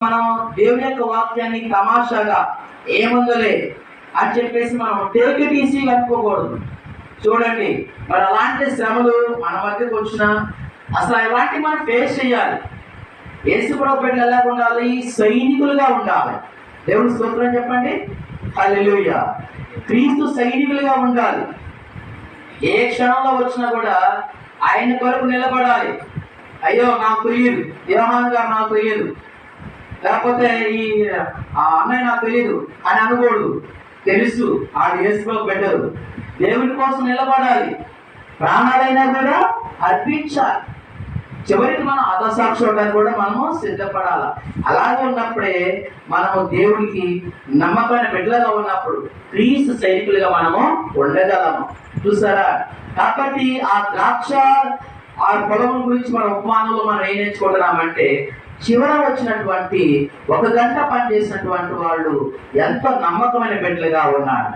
మనం దేవుని యొక్క వాక్యాన్ని తమాషాగా ఏముందలే అని చెప్పేసి మనం టేక్ ఇట్ ఈజీగా అనుకోకూడదు. చూడండి, మరి అలాంటి శ్రమలు మన మధ్యకు వచ్చినా అసలు అలాంటివి మనం ఫేస్ చేయాలి. యేసుప్రభు బిడ్డలు ఎలా ఉండాలి? సైనికులుగా ఉండాలి. దేవుని స్తోత్రం చెప్పండి. హల్లెలూయా. క్రీస్తు సైనికులుగా ఉండాలి. ఏ క్షణంలో వచ్చినా కూడా ఆయన కొరకు నిలబడాలి. అయ్యో నాకు తెలియదు, యోహాను గారు నాకు తెలియదు, లేకపోతే ఈ అన్నయ్య నాకు తెలియదు అని అనకూడదు. తెలుసు, ఆడు యేసుప్రభు బిడ్డలు. దేవుని కోసం నిలబడాలి. ప్రాణాలైనా కూడా అర్పించాలి. చివరికి మనం హతసాక్షి అవడానికి కూడా మనము సిద్ధపడాలి. అలాగే ఉన్నప్పుడే మనము దేవునికి నమ్మకమైన బిడ్డలుగా ఉన్నప్పుడు క్రీస్తు సైనికులుగా మనము ఉండగలము. చూసారా? కాబట్టి ఆ ద్రాక్ష ఆ పొలం గురించి మన ఉపమానంలో మనం ఏం నేర్చుకుంటున్నామంటే, చివర వచ్చినటువంటి 1 గంట పనిచేసినటువంటి వాళ్ళు ఎంత నమ్మకమైన బిడ్డలుగా ఉన్నారు.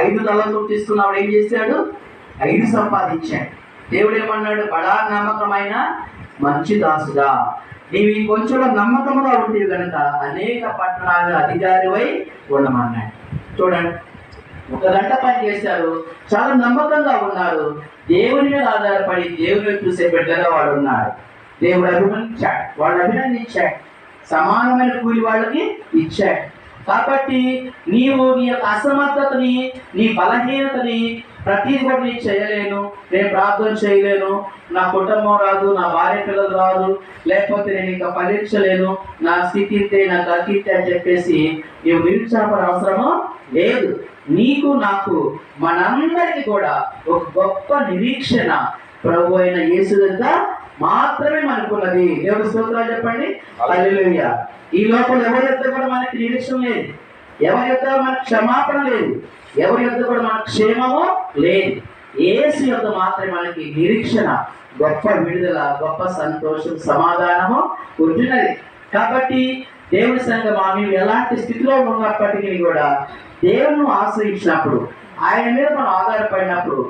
5 తలంతులు తీసుకున్నవాడు ఏం చేశాడు? 5 సంపాదించాడు. దేవుడు ఏమన్నాడు? బడా నమ్మకమైన మంచి దాసుగా, నీవు ఈ కొంచెం నమ్మకముగా ఉండేవి కనుక అనేక పట్టణాల అధికారివై ఉండమన్నాడు. చూడండి, 1 గంట పని చేశారు, చాలా నమ్మకంగా ఉన్నారు. దేవుని మీద ఆధారపడి దేవుని చూసే బిడ్డగా వాడు ఉన్నాడు. దేవుడు అభినందించాడు, వాళ్ళు అభినందించాడు, సమానమైన కూలి వాళ్ళకి ఇచ్చాడు. కాబట్టి నీవు నీ యొక్క అసమర్థతని, నీ బలహీనతని ప్రతిదీ కూడా నేను చేయలేను, నేను ప్రార్థన చేయలేను, నా కుటుంబం రాదు, నా భార్య పిల్లలు రాదు, లేకపోతే నేను ఇంకా పరీక్షలేను, నా స్థితి ఇంతే, నా గతింతే అని చెప్పేసి నీవు నిరుత్సాహపడే అవసరము లేదు. నీకు నాకు మనందరికీ కూడా ఒక గొప్ప నిరీక్షణ ప్రభు అయిన యేసు దగ్గర మాత్రమే మనకున్నది. దేవుని స్తోత్రాలు చెప్పండి. హల్లెలూయా. ఈ లోపల ఎవరి యొద్ద కూడా మనకి నిరీక్షణ లేదు, ఎవరి యొద్ద మనకు క్షమాపణ లేదు, ఎవరి యొద్ద కూడా మనకు క్షేమము లేదు. యేసు యొద్ద మాత్రమే మనకి నిరీక్షణ, గొప్ప విడుదల, గొప్ప సంతోషం, సమాధానము ఉంటున్నది. కాబట్టి దేవుని సంఘమా, మేము ఎలాంటి స్థితిలో ఉన్నప్పటికీ కూడా దేవుని ఆశ్రయించినప్పుడు, ఆయన మీద మనం ఆధారపడినప్పుడు,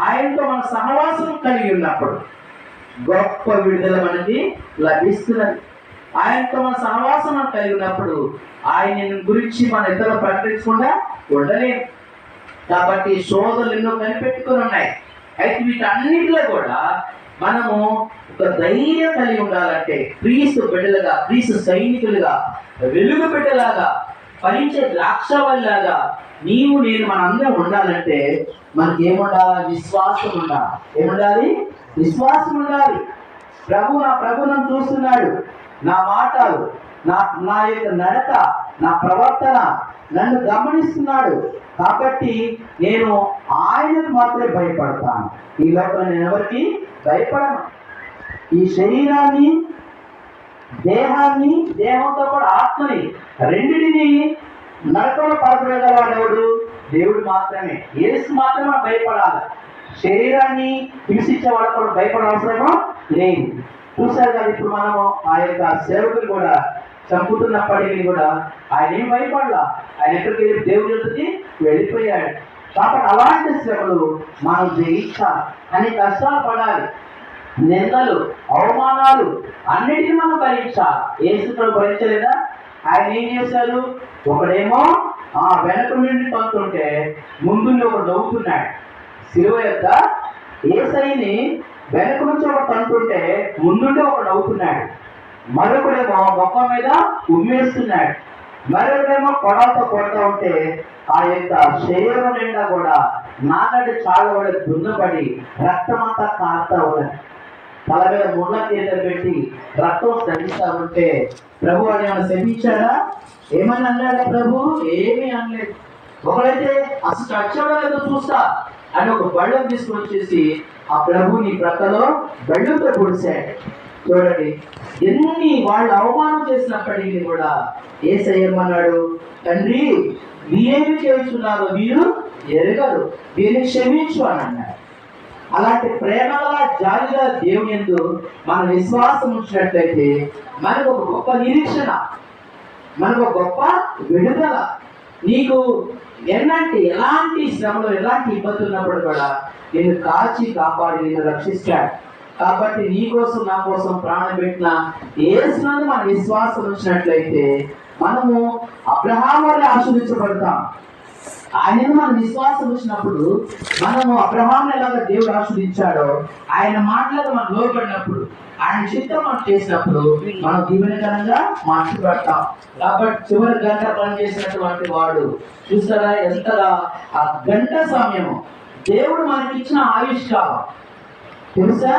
ఆయనతో మన సహవాసం కలిగి ఉన్నప్పుడు గొప్ప విడుదల మనకి లభిస్తున్నది. ఆయనతో మన సహవాసం కలిగి ఉన్నప్పుడు ఆయన గురించి మన ఇతరులు ప్రకటించకుండా ఉండలేము. కాబట్టి శోధనలు ఎన్నో కనిపెట్టుకుని ఉన్నాయి. అయితే వీటన్నిటిలో కూడా మనము ఒక ధైర్యం కలిగి ఉండాలంటే, క్రీస్తు బిడ్డలుగా, క్రీస్తు సైనికులుగా, వెలుగు బిడ్డలాగా, ఫలించే ద్రాక్షవల్లిలాగా నీవు నేను మనందరం ఉండాలంటే మనకి ఏముండాలి? విశ్వాసం ఉండాలి. ఏముండాలి? విశ్వాసం ఉండాలి. నా ప్రభు నన్ను చూస్తున్నాడు, నా మాటలు, నా యొక్క నడక, నా ప్రవర్తన నన్ను గమనిస్తున్నాడు. కాబట్టి నేను ఆయనకు మాత్రమే భయపడతాను. ఈ లోపల నేను ఎవరికి భయపడను. ఈ శరీరాన్ని, దేహాన్ని, దేహంతో కూడా ఆత్మని రెండిటిని నరకంలో పడగలవాడెవడు? దేవుడు మాత్రమే. యేసు మాత్రమే భయపడాలి. శరీరాన్ని హింసించే వాళ్ళు కూడా భయపడే అవసరమో లేదు. చూశారు కదా, ఇప్పుడు మనము ఆ యొక్క సేవకులు కూడా చంపుతున్నప్పటికీ కూడా ఆయన ఏం భయపడలా. ఆయన ఎక్కడికి వెళ్ళి దేవుడి యొద్దకి వెళ్ళిపోయాడు. కాబట్టి అలాంటి శ్రమలు మనం జయించాలి, అని కష్టాలు పడాలి, నిందలు, అవమానాలు అన్నిటిని మనం భరించాలి. యేసుప్రభు భరించలేదా? ఆయన ఏం చేశారు? ఒకడేమో వెనక నుండి తొంతుంటే ముందుండి ఒకడు నవ్వుతున్నాడు. శిలువ యొక్క యేసయ్యని వెనక నుంచి ఒకడు తంటుంటే ముందుండి ఒకడు నవ్వుతున్నాడు. మరొకడేమో మొక్క మీద ఉమ్మేస్తున్నాడు. మరొకడేమో కొడవతో కొడతా ఉంటే ఆ యొక్క శరీరం నిండా కూడా నాగడి చాలా కూడా దున్నబడి రక్తమంతా కారుతా ఉన్నది. తల మీద ముళ్ళ తీర్థం పెట్టి రక్తం స్రవిస్తా ఉంటే ప్రభు అని ఏమైనా శపించాడా? ఏమని అన్నాడా ప్రభు? ఏమీ అనలేదు. ఒకడైతే అసలు చచ్చాడో లేదో చూస్తా అని ఒక బళ్ళం తీసుకొని వచ్చేసి ఆ ప్రభుని ప్రక్కలో బళ్ళుతో పొడిచాడు. చూడండి, ఎన్ని వాళ్ళు అవమానం చేసినప్పటికీ కూడా యేసయ్య ఏమన్నాడు? తండ్రి, వీరేమి చేస్తున్నారో వీరు ఎరగరు, వీరిని క్షమించు అని అన్నాడు. అలాంటి ప్రేమగా, జాలిగా దేవుని యందు మన విశ్వాసం ఉంచినట్లయితే మనకు ఒక గొప్ప నిరీక్షణ, మనకు ఒక గొప్ప విడుదల. నీకు ఎలాంటి శ్రమలు, ఎలాంటి ఇబ్బందులు ఉన్నప్పుడు కూడా నిన్ను కాచి కాపాడి నిన్ను రక్షిస్తాడు. కాబట్టి నీ కోసం నా కోసం ప్రాణం పెట్టిన యేసునందు మన విశ్వాసం ఉంచినట్లయితే మనము అబ్రహాము వలె ఆశీర్వదించబడతాం. ఆయనను మన విశ్వాసం వచ్చినప్పుడు మనము అబ్రహామును ఎలాగ దేవుడు ఆశీర్వదించాడో ఆయన మాటలకు మనం లోబడినప్పుడు ఆయన చిత్తం మనం చేసినప్పుడు మనం దీవెనకరంగా మార్చబడతాం. కాబట్టి చివరి గంట పనిచేసినటువంటి వాడు చూస్తారా ఎంతగా ఆ గంట సమయము దేవుడు మనకి ఇచ్చిన ఆయుష్కాలం తెలుసా?